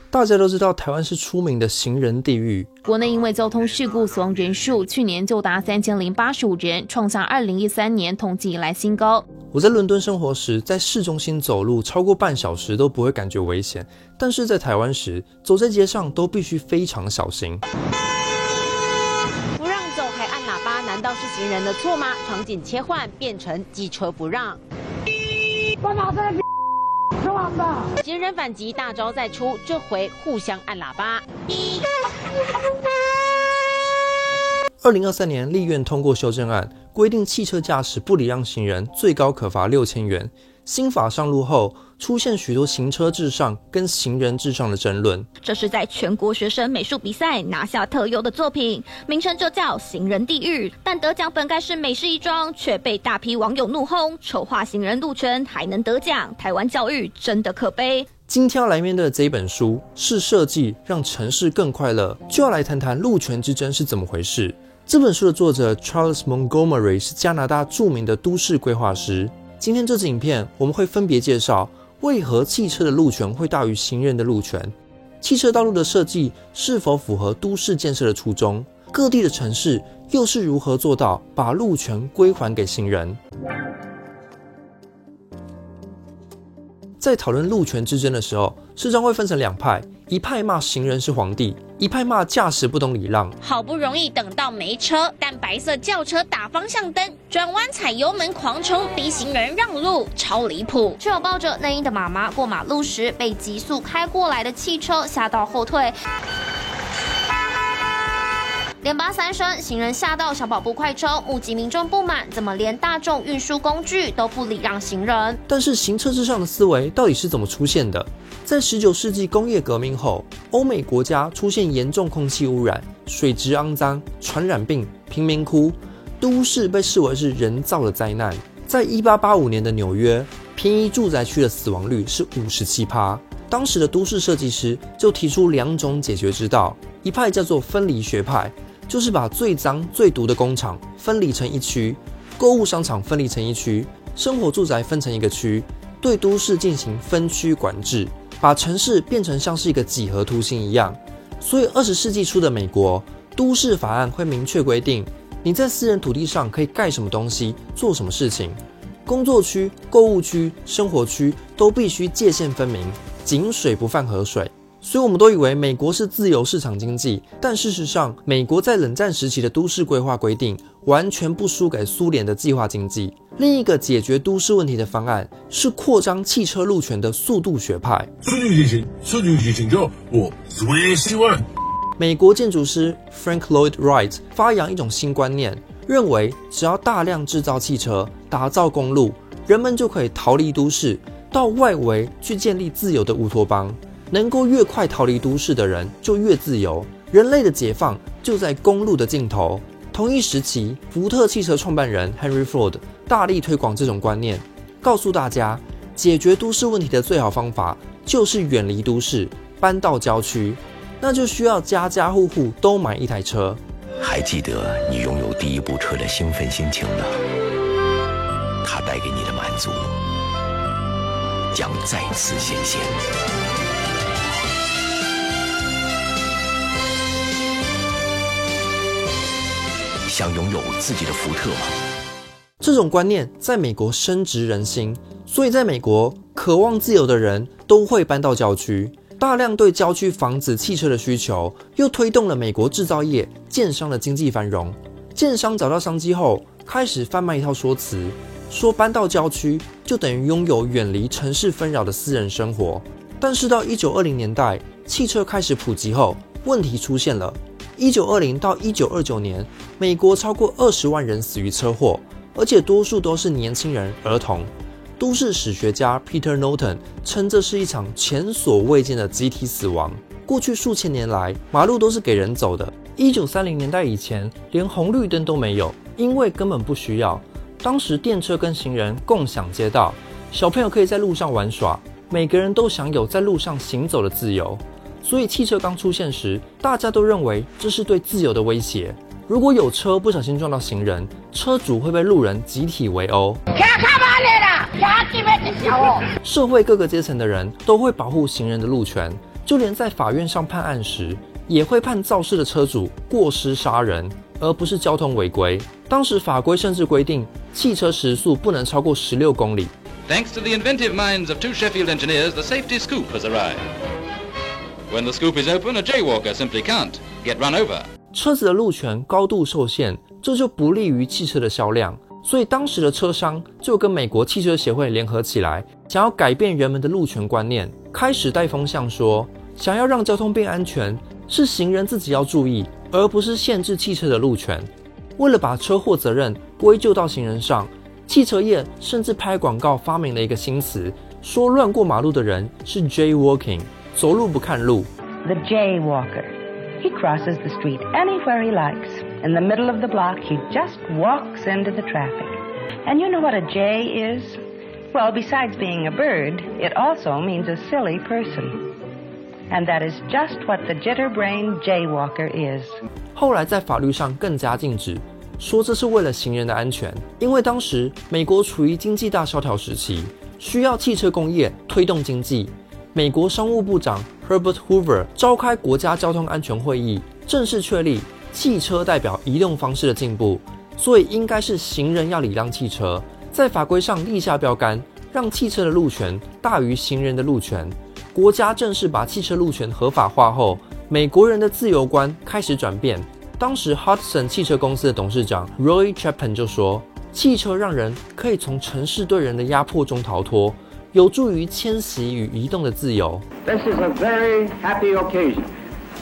大家都知道，台湾是出名的行人地狱。国内因为交通事故死亡人数去年就达3085人，创下2013年统计以来新高。我在伦敦生活时，在市中心走路超过半小时都不会感觉危险，但是在台湾时，走在街上都必须非常小心。不让走还按喇叭，难道是行人的错吗？场景切换，变成机车不让。行人反击大招再出，这回互相按喇叭。2023年立院通过修正案，规定汽车驾驶不礼让行人最高可罚6000元。新法上路后，出现许多行车至上跟行人至上的争论。这是在全国学生美术比赛拿下特优的作品，名称就叫《行人地狱》，但得奖本该是美式一桩，却被大批网友怒轰，丑化行人路权还能得奖，台湾教育真的可悲。今天要来面对的这一本书是设计让城市更快乐，就要来谈谈路权之争是怎么回事。这本书的作者 Charles Montgomery 是加拿大著名的都市规划师。今天这支影片我们会分别介绍为何汽车的路权会大于行人的路权，汽车道路的设计是否符合都市建设的初衷，各地的城市又是如何做到把路权归还给行人。在讨论路权之争的时候，时常会分成两派，一派骂行人是皇帝，一派骂驾驶不懂礼让。好不容易等到没车，但白色轿车打方向灯，转弯踩油门狂冲，逼行人让路，超离谱。却有抱着内衣的妈妈过马路时，被急速开过来的汽车吓到后退。连拔3声，行人吓到小跑步快冲，目击民众不满，怎么连大众运输工具都不礼让行人？但是行车至上的思维到底是怎么出现的？在19世纪工业革命后，欧美国家出现严重空气污染、水质肮脏、传染病、贫民窟，都市被视为是人造的灾难。在1885年的纽约，便宜住宅区的死亡率是57%。当时的都市设计师就提出2种解决之道，一派叫做分离学派，就是把最脏最毒的工厂分离成一区，购物商场分离成一区，生活住宅分成一个区，对都市进行分区管制，把城市变成像是一个几何图形一样。所以20世纪初的美国都市法案会明确规定，你在私人土地上可以盖什么东西，做什么事情，工作区、购物区、生活区都必须界限分明，井水不犯河水。所以我们都以为美国是自由市场经济，但事实上，美国在冷战时期的都市规划规定完全不输给苏联的计划经济。另一个解决都市问题的方案是扩张汽车路权的速度学派。速度进行之后，我最喜欢。美国建筑师 Frank Lloyd Wright 发扬一种新观念，认为只要大量制造汽车，打造公路，人们就可以逃离都市，到外围去建立自由的乌托邦。能够越快逃离都市的人就越自由，人类的解放就在公路的尽头。同一时期，福特汽车创办人 Henry Ford 大力推广这种观念，告诉大家，解决都市问题的最好方法就是远离都市，搬到郊区，那就需要家家户户都买一台车。还记得你拥有第一部车的兴奋心情吗？它带给你的满足将再次显现。想拥有自己的福特吗？这种观念在美国深植人心，所以在美国，渴望自由的人都会搬到郊区。大量对郊区房子、汽车的需求，又推动了美国制造业、建商的经济繁荣。建商找到商机后，开始贩卖一套说辞，说搬到郊区就等于拥有远离城市纷扰的私人生活。但是到1920年代，汽车开始普及后，问题出现了。1920到1929年，美国超过20万人死于车祸，而且多数都是年轻人、儿童。都市史学家 Peter Norton 称这是一场前所未见的集体死亡。过去数千年来，马路都是给人走的。1930年代以前，连红绿灯都没有，因为根本不需要。当时电车跟行人共享街道，小朋友可以在路上玩耍，每个人都享有在路上行走的自由。所以汽车刚出现时，大家都认为这是对自由的威胁。如果有车不小心撞到行人，车主会被路人集体围殴。社会各个阶层的人都会保护行人的路权，就连在法院上判案时，也会判肇事的车主过失杀人，而不是交通违规。当时法规甚至规定，汽车时速不能超过16公里。Thanks to the inventive minds of 2 Sheffield engineers, the safety scoop has arrived. When the scoop is open, a jaywalker simply can't get run over. 车子的路权高度受限，这就不利于汽车的销量。所以当时的车商就跟美国汽车协会联合起来，想要改变人们的路权观念，开始带风向说，想要让交通变安全，是行人自己要注意，而不是限制汽车的路权。为了把车祸责任归咎到行人上，汽车业甚至拍广告发明了一个新词，说乱过马路的人是 jaywalking， 走路不看路。 The jaywalker. He crosses the street anywhere he likes. In the middle of the block, he just walks into the traffic. And you know what a jay is? Well, besides being a bird, it also means a silly person. And that is just what the jitterbrain jaywalker is. 后来在法律上更加禁止，说这是为了行人的安全，因为当时美国处于经济大萧条时期，需要汽车工业推动经济。美国商务部长 Herbert Hoover 召开国家交通安全会议，正式确立汽车代表移动方式的进步，所以应该是行人要礼让汽车，在法规上立下标杆，让汽车的路权大于行人的路权。国家正式把汽车路权合法化后，美国人的自由观开始转变。当时 Hudson 汽车公司的董事长 Roy Chapman 就说，汽车让人可以从城市对人的压迫中逃脱，有助于迁徙与移动的自由。 This is a very happy occasion,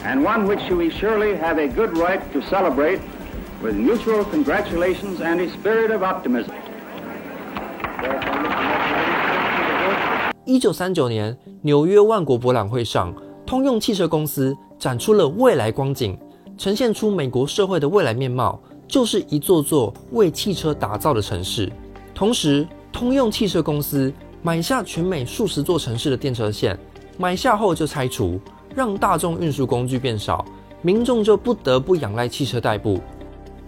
and one which we surely have a good right to celebrate with mutual congratulations and a spirit of optimism. 1939年，纽约万国博览会上，通用汽车公司展出了未来光景，呈现出美国社会的未来面貌，就是一座座为汽车打造的城市。同时，通用汽车公司买下全美数十座城市的电车线，买下后就拆除，让大众运输工具变少，民众就不得不仰赖汽车代步。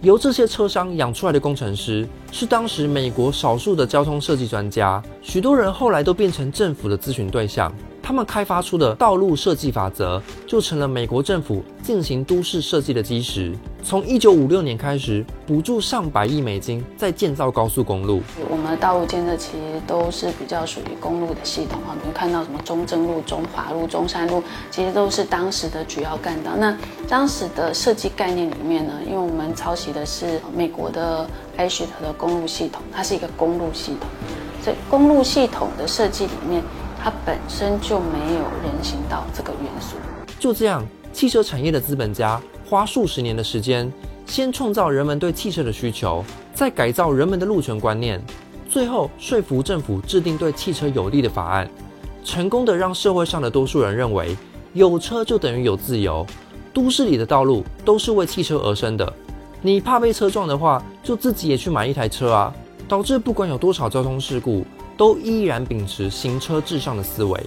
由这些车商养出来的工程师，是当时美国少数的交通设计专家，许多人后来都变成政府的咨询对象。他们开发出的道路设计法则，就成了美国政府进行都市设计的基石。从1956年开始，补助上百亿美金在建造高速公路。我们的道路建设其实都是比较属于公路的系统啊，比如看到什么中正路、中华路、中山路，其实都是当时的主要干道。那当时的设计概念里面呢，因为我们抄袭的是美国的 ASHIT 的公路系统，它是一个公路系统，所以公路系统的设计里面，它本身就没有人行道这个元素。就这样，汽车产业的资本家花数十年的时间，先创造人们对汽车的需求，再改造人们的路权观念，最后说服政府制定对汽车有利的法案，成功的让社会上的多数人认为，有车就等于有自由，都市里的道路都是为汽车而生的，你怕被车撞的话，就自己也去买一台车啊，导致不管有多少交通事故，都依然秉持行车至上的思维。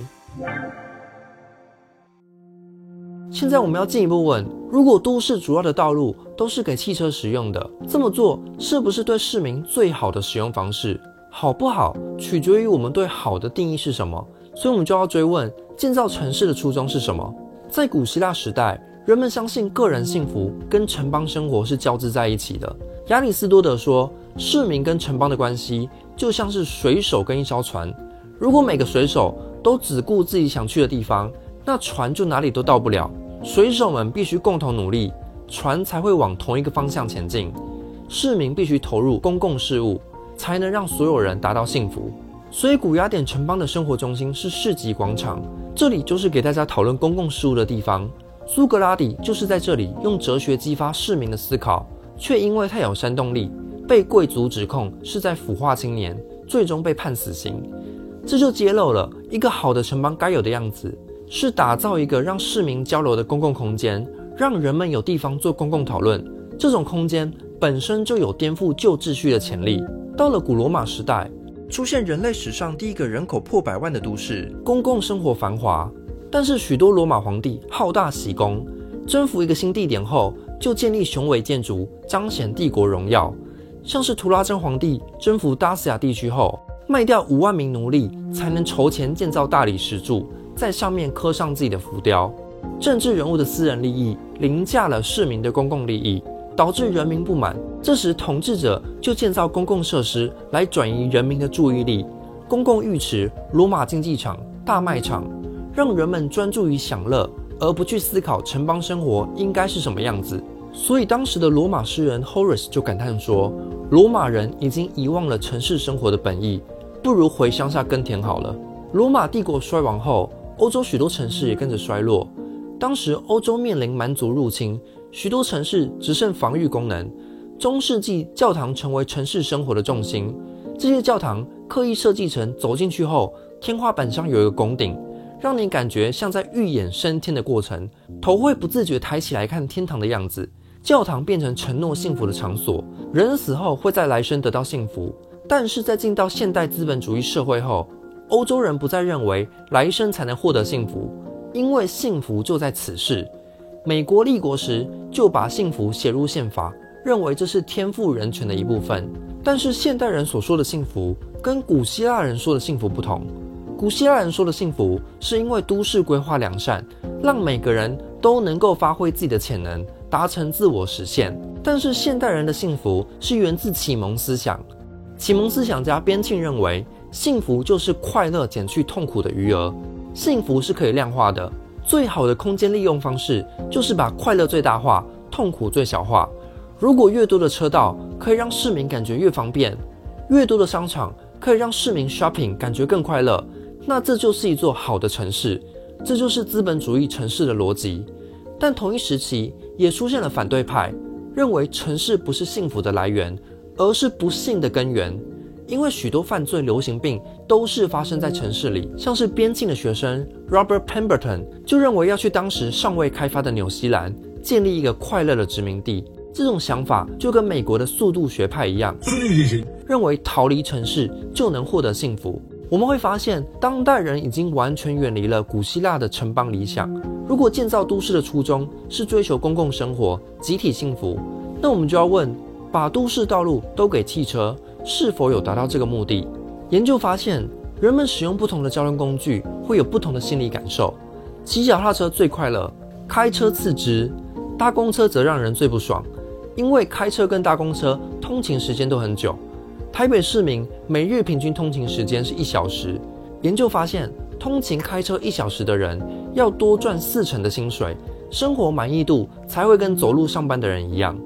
现在我们要进一步问，如果都市主要的道路都是给汽车使用的，这么做是不是对市民最好的使用方式？好不好，取决于我们对好的定义是什么。所以我们就要追问，建造城市的初衷是什么？在古希腊时代，人们相信个人幸福跟城邦生活是交织在一起的。亚里士多德说，市民跟城邦的关系就像是水手跟一艘船，如果每个水手都只顾自己想去的地方，那船就哪里都到不了。水手们必须共同努力，船才会往同一个方向前进。市民必须投入公共事务，才能让所有人达到幸福。所以古雅典城邦的生活中心是市集广场，这里就是给大家讨论公共事务的地方。苏格拉底就是在这里用哲学激发市民的思考，却因为太有煽动力，被贵族指控是在腐化青年，最终被判死刑。这就揭露了一个好的城邦该有的样子，是打造一个让市民交流的公共空间，让人们有地方做公共讨论。这种空间本身就有颠覆旧秩序的潜力。到了古罗马时代，出现人类史上第一个人口破100万的都市，公共生活繁华。但是许多罗马皇帝好大喜功，征服一个新地点后，就建立雄伟建筑，彰显帝国荣耀。像是图拉真皇帝征服达斯亚地区后，卖掉5万名奴隶才能筹钱建造大理石柱，在上面刻上自己的浮雕。政治人物的私人利益凌驾了市民的公共利益，导致人民不满。这时统治者就建造公共设施来转移人民的注意力，公共浴池、罗马竞技场、大卖场，让人们专注于享乐，而不去思考城邦生活应该是什么样子。所以当时的罗马诗人 Horace 就感叹说，罗马人已经遗忘了城市生活的本意，不如回乡下耕田好了。罗马帝国衰亡后，欧洲许多城市也跟着衰落。当时欧洲面临蛮族入侵，许多城市只剩防御功能。中世纪教堂成为城市生活的重心，这些教堂刻意设计成走进去后，天花板上有一个拱顶，让你感觉像在预演升天的过程，头会不自觉抬起来看天堂的样子。教堂变成承诺幸福的场所，人死后会在来生得到幸福。但是在进到现代资本主义社会后，欧洲人不再认为来生才能获得幸福，因为幸福就在此世。美国立国时就把幸福写入宪法，认为这是天赋人权的一部分。但是现代人所说的幸福跟古希腊人说的幸福不同。古希腊人说的幸福是因为都市规划良善，让每个人都能够发挥自己的潜能，达成自我实现。但是现代人的幸福是源自启蒙思想。启蒙思想家边沁认为，幸福就是快乐减去痛苦的余额，幸福是可以量化的。最好的空间利用方式就是把快乐最大化，痛苦最小化。如果越多的车道可以让市民感觉越方便，越多的商场可以让市民 shopping 感觉更快乐，那这就是一座好的城市。这就是资本主义城市的逻辑。但同一时期也出现了反对派，认为城市不是幸福的来源，而是不幸的根源。因为许多犯罪、流行病都是发生在城市里，像是边沁的学生 Robert Pemberton 就认为要去当时尚未开发的纽西兰建立一个快乐的殖民地。这种想法就跟美国的速度学派一样，认为逃离城市就能获得幸福。我们会发现，当代人已经完全远离了古希腊的城邦理想。如果建造都市的初衷是追求公共生活、集体幸福，那我们就要问，把都市道路都给汽车，是否有达到这个目的？研究发现，人们使用不同的交通工具会有不同的心理感受。骑脚踏车最快乐，开车次之，搭公车则让人最不爽，因为开车跟搭公车通勤时间都很久。台北市民每日平均通勤时间是1小时。研究发现，通勤开车1小时的人要多赚40%的薪水，生活满意度才会跟走路上班的人一样。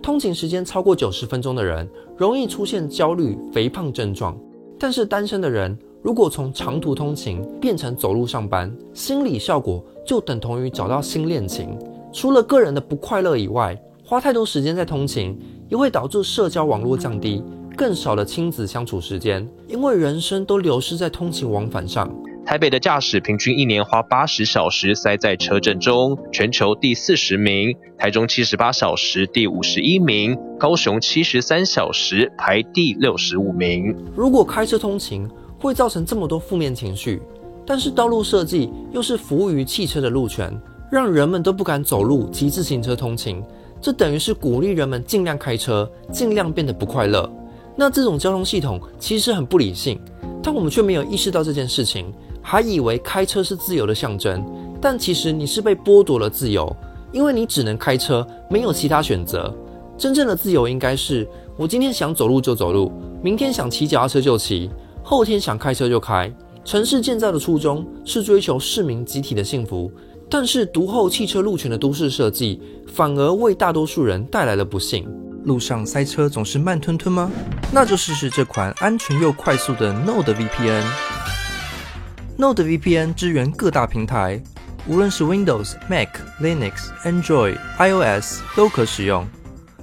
通勤时间超过90分钟的人容易出现焦虑、肥胖症状，但是单身的人如果从长途通勤变成走路上班，心理效果就等同于找到新恋情。除了个人的不快乐以外，花太多时间在通勤也会导致社交网络降低，更少的亲子相处时间，因为人生都流失在通勤往返上。台北的驾驶平均1年花80小时塞在车阵中，全球第40名；台中78小时第51名；高雄73小时排第65名。如果开车通勤会造成这么多负面情绪，但是道路设计又是服务于汽车的路权，让人们都不敢走路及自行车通勤，这等于是鼓励人们尽量开车，尽量变得不快乐。那这种交通系统其实很不理性，但我们却没有意识到这件事情，还以为开车是自由的象征，但其实你是被剥夺了自由，因为你只能开车，没有其他选择。真正的自由应该是，我今天想走路就走路，明天想骑脚踏车就骑，后天想开车就开。城市建造的初衷是追求市民集体的幸福，但是独厚汽车路权的都市设计，反而为大多数人带来了不幸。路上塞车总是慢吞吞吗？那就试试这款安全又快速的 NordVPN。NordVPN 支援各大平台，无论是 Windows、Mac、Linux、Android、iOS 都可使用。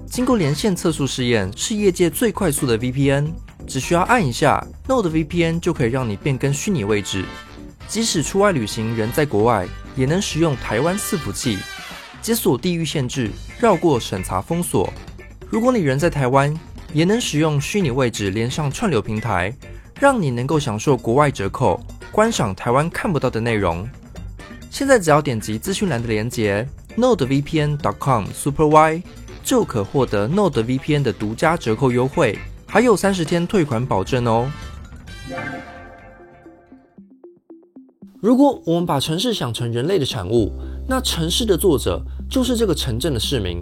经过连线测速试验，是业界最快速的 VPN。只需要按一下 NordVPN 就可以让你变更虚拟位置，即使出外旅行人在国外，也能使用台湾伺服器，解锁地域限制，绕过审查封锁。如果你人在台湾，也能使用虚拟位置连上串流平台，让你能够享受国外折扣，观赏台湾看不到的内容。现在只要点击资讯栏的连结 nordvpn.com/supery 就可获得 NordVPN 的独家折扣优惠，还有30天退款保证哦。如果我们把城市想成人类的产物，那城市的作者就是这个城镇的市民。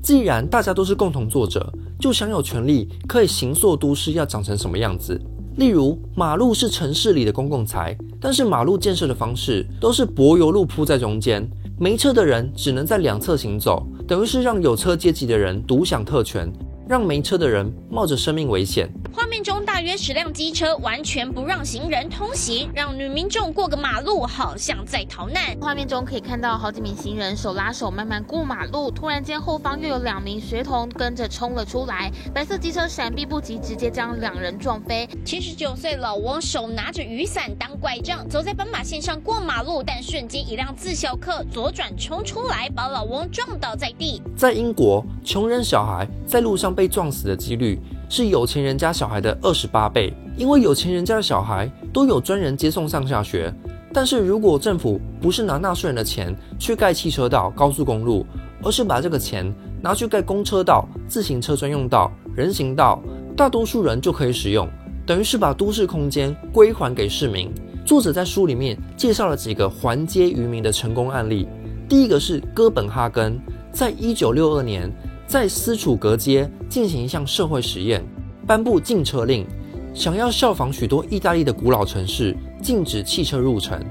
既然大家都是共同作者，就享有权利可以形塑都市要长成什么样子。例如，马路是城市里的公共财，但是马路建设的方式都是柏油路铺在中间，没车的人只能在两侧行走，等于是让有车阶级的人独享特权，让没车的人冒着生命危险。画面中大约10辆机车完全不让行人通行，让女民众过个马路好像在逃难。画面中可以看到好几名行人手拉手慢慢过马路，突然间后方又有2名学童跟着冲了出来，白色机车闪避不及，直接将2人撞飞。79岁老翁手拿着雨伞当拐杖，走在斑马线上过马路，但瞬间一辆自小客左转冲出来，把老翁撞倒在地。在英国，穷人小孩在路上被撞死的几率是有钱人家小孩的28倍，因为有钱人家的小孩都有专人接送上下学。但是如果政府不是拿纳税人的钱去盖汽车道、高速公路，而是把这个钱拿去盖公车道、自行车专用道、人行道，大多数人就可以使用，等于是把都市空间归还给市民。作者在书里面介绍了几个还街于民的成功案例。第一个是哥本哈根，在1962年在斯楚格街进行一项社会实验，颁布禁车令，想要效仿许多意大利的古老城市，禁止汽车入城。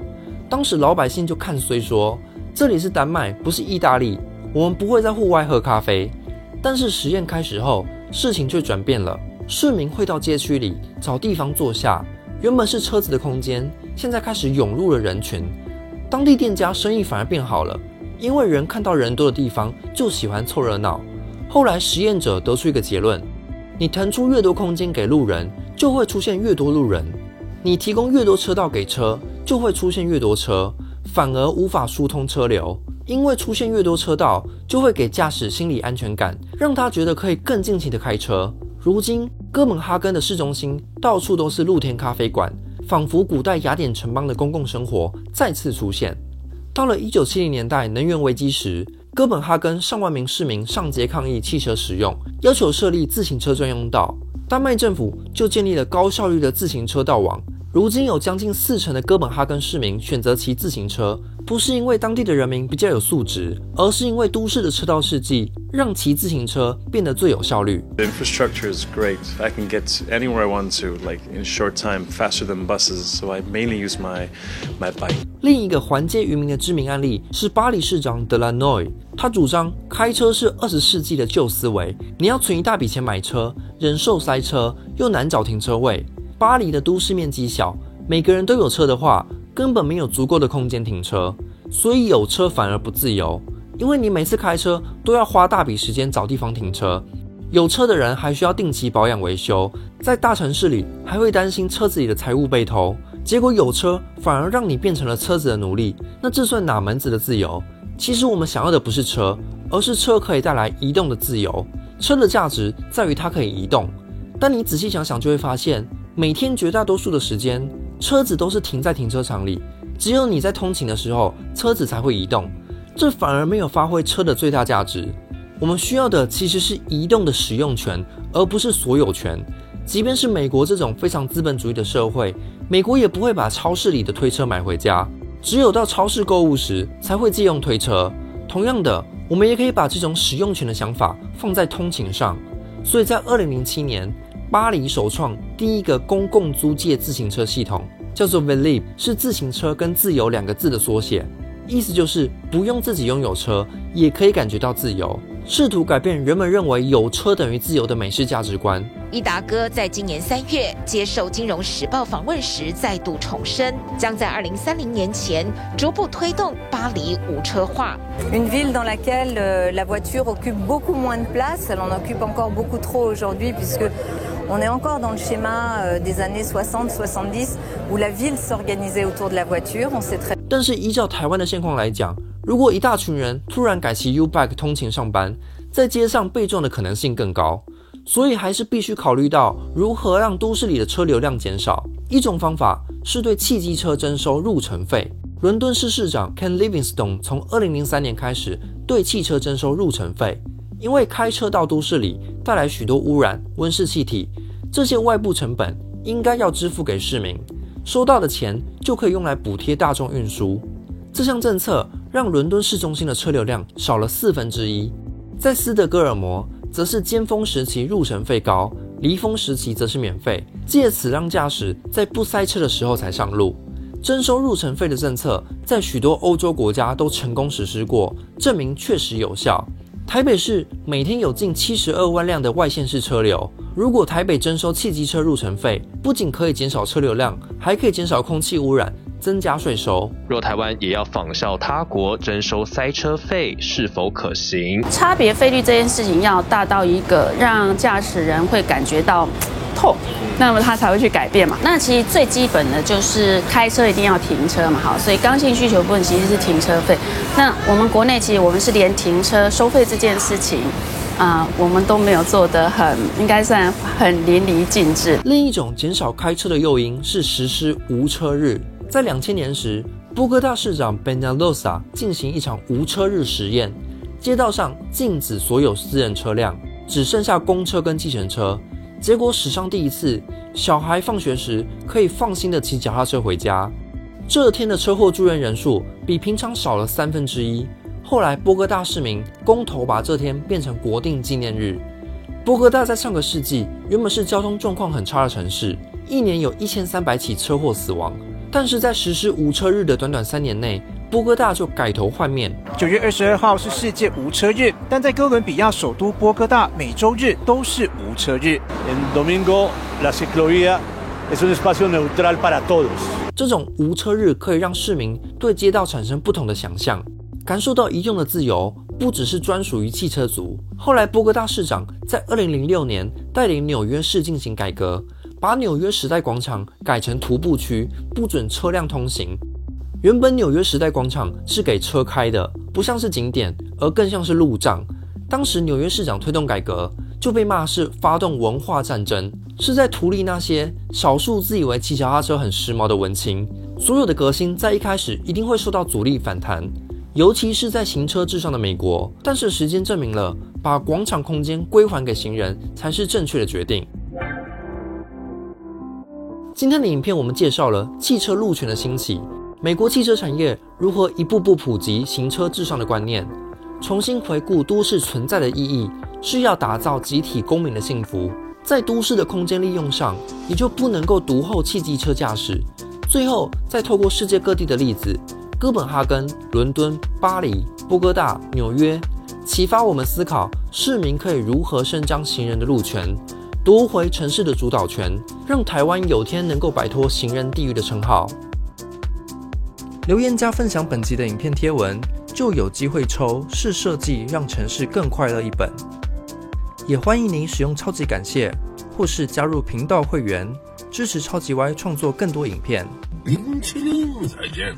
当时老百姓就看衰说，这里是丹麦，不是意大利，我们不会在户外喝咖啡。但是实验开始后，事情却转变了，市民会到街区里找地方坐下，原本是车子的空间，现在开始涌入了人群。当地店家生意反而变好了，因为人看到人多的地方就喜欢凑热闹。后来实验者得出一个结论，你腾出越多空间给路人，就会出现越多路人，你提供越多车道给车，就会出现越多车，反而无法疏通车流。因为出现越多车道，就会给驾驶心理安全感，让他觉得可以更尽情的开车。如今哥本哈根的市中心到处都是露天咖啡馆，仿佛古代雅典城邦的公共生活再次出现。到了1970年代能源危机时，哥本哈根上万名市民上街抗议汽车使用，要求设立自行车专用道。丹麦政府就建立了高效率的自行车道网。如今有将近40%的哥本哈根市民选择骑自行车，不是因为当地的人民比较有素质，而是因为都市的车道设计让骑自行车变得最有效率。 The infrastructure is great. I can get anywhere I want to, like in a short time, faster than buses, so I mainly use my bike. 另一个还街于民的知名案例是巴黎市长德兰诺伊，他主张开车是20世纪的旧思维，你要存一大笔钱买车，忍受塞车，又难找停车位。巴黎的都市面积小，每个人都有车的话，根本没有足够的空间停车，所以有车反而不自由，因为你每次开车都要花大笔时间找地方停车。有车的人还需要定期保养维修，在大城市里还会担心车子里的财物被偷，结果有车反而让你变成了车子的奴隶，那这算哪门子的自由？其实我们想要的不是车，而是车可以带来移动的自由。车的价值在于它可以移动，但你仔细想想就会发现，每天绝大多数的时间，车子都是停在停车场里，只有你在通勤的时候，车子才会移动，这反而没有发挥车的最大价值。我们需要的其实是移动的使用权，而不是所有权。即便是美国这种非常资本主义的社会，美国也不会把超市里的推车买回家，只有到超市购物时才会借用推车。同样的，我们也可以把这种使用权的想法放在通勤上。所以在2007年，巴黎首创第一个公共租借自行车系统，叫做 Velib， 是自行车跟自由2个字的缩写，意思就是不用自己拥有车，也可以感觉到自由，试图改变人们认为有车等于自由的美式价值观。伊达哥在今年3月接受《金融时报》访问时再度重申，将在2030年前逐步推动巴黎无车化。Une ville dans laquelle la voiture occupe beaucoup moins de place, elle en occupe encore beaucoup trop aujourd'hui puisque on est encore dans le schéma des années 60-70 où la ville s'organisait autour de la voiture. On sait très. 但是依照台湾的现况来讲，如果一大群人突然改骑 U-Bike 通勤上班，在街上被撞的可能性更高。所以还是必须考虑到如何让都市里的车流量减少。一种方法是对汽机车征收入城费。伦敦市市长 Ken Livingstone 从2003年开始对汽车征收入城费，因为开车到都市里带来许多污染、温室气体，这些外部成本应该要支付给市民，收到的钱就可以用来补贴大众运输。这项政策让伦敦市中心的车流量少了1/4。在斯德哥尔摩，则是尖峰时期入城费高，离峰时期则是免费，借此让驾驶在不塞车的时候才上路。征收入城费的政策在许多欧洲国家都成功实施过，证明确实有效。台北市每天有近72万辆的外县市车流，如果台北征收汽机车入城费，不仅可以减少车流量，还可以减少空气污染，增加税收。若台湾也要仿效他国征收塞车费，是否可行？差别费率这件事情要大到一个让驾驶人会感觉到痛，那么他才会去改变嘛。那其实最基本的就是开车一定要停车嘛，好，所以刚性需求部分其实是停车费。那我们国内其实我们是连停车收费这件事情，我们都没有做得应该算很淋漓尽致。另一种减少开车的诱因是实施无车日。在2000年时，波哥大市长 Peñalosa 进行一场无车日实验，街道上禁止所有私人车辆，只剩下公车跟计程车。结果史上第一次，小孩放学时可以放心的骑脚踏车回家。这天的车祸住院人数比平常少了1/3。后来波哥大市民公投把这天变成国定纪念日。波哥大在上个世纪原本是交通状况很差的城市，一年有1300起车祸死亡。但是在实施无车日的短短3年内，波哥大就改头换面。9月22号是世界无车日，但在哥伦比亚首都波哥大，每周日都是无车日。En domingo, la ciclovía es un espacio neutral para todos. 这种无车日可以让市民对街道产生不同的想象，感受到移动的自由不只是专属于汽车族。后来波哥大市长在2006年带领纽约市进行改革，把纽约时代广场改成徒步区，不准车辆通行。原本纽约时代广场是给车开的，不像是景点，而更像是路障。当时纽约市长推动改革，就被骂是发动文化战争，是在图利那些少数自以为骑脚踏车很时髦的文青。所有的革新在一开始一定会受到阻力反弹，尤其是在行车至上的美国。但是时间证明了，把广场空间归还给行人才是正确的决定。今天的影片我们介绍了汽车路权的兴起，美国汽车产业如何一步步普及行车至上的观念，重新回顾都市存在的意义，是要打造集体公民的幸福。在都市的空间利用上，也就不能够独厚汽机车驾驶。最后再透过世界各地的例子，哥本哈根、伦敦、巴黎、波哥大、纽约，启发我们思考市民可以如何伸张行人的路权，夺回城市的主导权，让台湾有天能够摆脱行人地狱的称号。留言加分享本集的影片贴文，就有机会抽《是设计让城市更快乐》一本。也欢迎您使用超级感谢，或是加入频道会员，支持超级 Y 创作更多影片。冰淇淋再见。